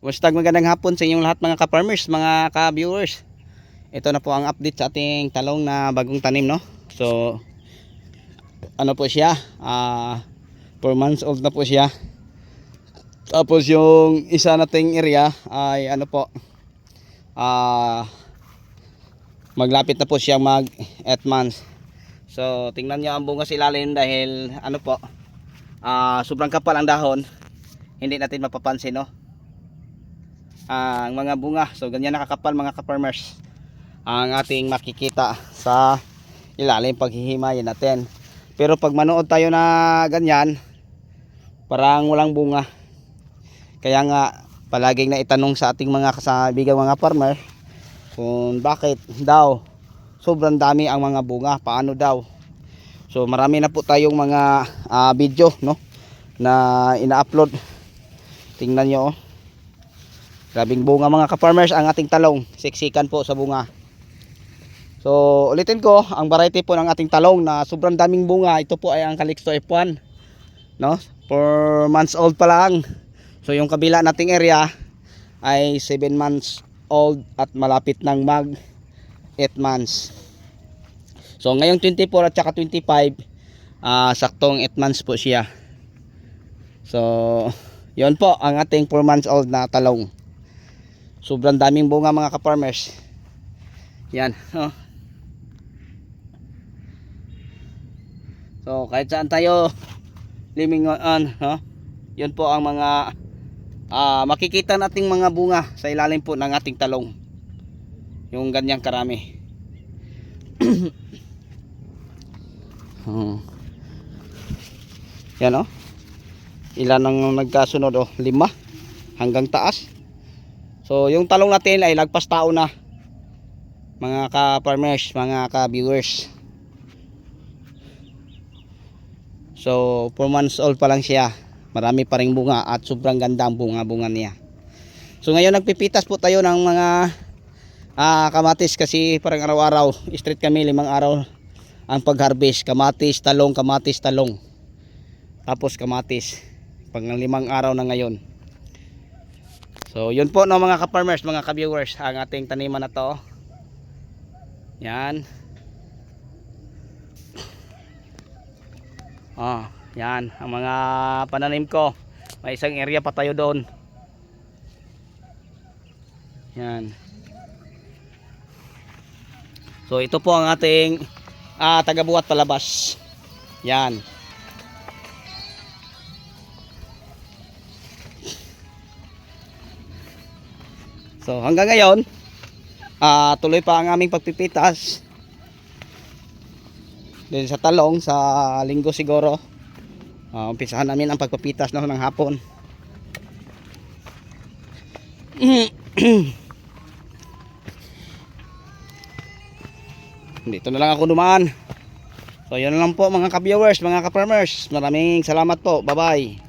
Kumusta, magandang hapon sa inyong lahat mga ka-farmers, mga ka-viewers. Ito na po ang update sa ating talong na bagong tanim, no? So, ano po siya? 4 months old na po siya. Tapos yung isa nating area ay ano po, maglapit na po siya mag 8 months. So, tingnan nyo ang bunga sa ilalim dahil ano po, sobrang kapal ang dahon. Hindi natin mapapansin, no? Ang mga bunga, so ganyan nakakapal mga ka-farmers ang ating makikita sa ilalim paghihimayin natin. Pero pag manood tayo na ganyan, parang walang bunga. Kaya nga palaging na itanong sa ating mga kasabigang mga farmer kung bakit daw sobrang dami ang mga bunga, paano daw. So marami na po tayong mga video, no, na ina-upload. Tingnan nyo, oh. Grabing bunga mga ka-farmers ang ating talong. Siksikan po sa bunga. So ulitin ko, ang variety po ng ating talong na sobrang daming bunga, ito po ay ang Calixto F1, no? 4 months old pa lang. So yung kabila nating area ay 7 months old at malapit ng mag 8 months. So ngayong 24 at saka 25, saktong 8 months po siya. So yun po ang ating 4 months old na talong. Sobrang daming bunga mga ka-farmers. Yan, oh. So kahit saan tayo limingon, no? Yun po ang mga makikita nating mga bunga sa ilalim po ng ating talong. Yung ganyang karami. Yan, oh. Ilan ang nagkasunod, oh? 5 hanggang taas. So yung talong natin ay lagpas tao na mga ka-farmers, mga ka-viewers. So 4 months old pa lang siya. Marami pa ring bunga at sobrang ganda ang bunga niya. So ngayon nagpipitas po tayo ng mga kamatis kasi parang araw-araw, straight kami 5 araw ang pag-harvest. Kamatis, talong, kamatis, talong. Tapos kamatis. Pang 5 araw na ngayon. So yun po, no, mga ka-farmers, mga ka-viewers, ang ating taniman na to. Yan. Yan ang mga pananim ko. May isang area pa tayo doon. Yan. So ito po ang ating tagabuhat palabas. Yan. So hanggang ngayon, tuloy pa ang aming pagpipitas din sa talong. Sa linggo siguro umpisahan namin ang pagpipitas, no, ng hapon. Dito na lang ako dumaan. So yun lang po mga ka-viewers, mga ka-farmers. Maraming salamat po. Bye bye.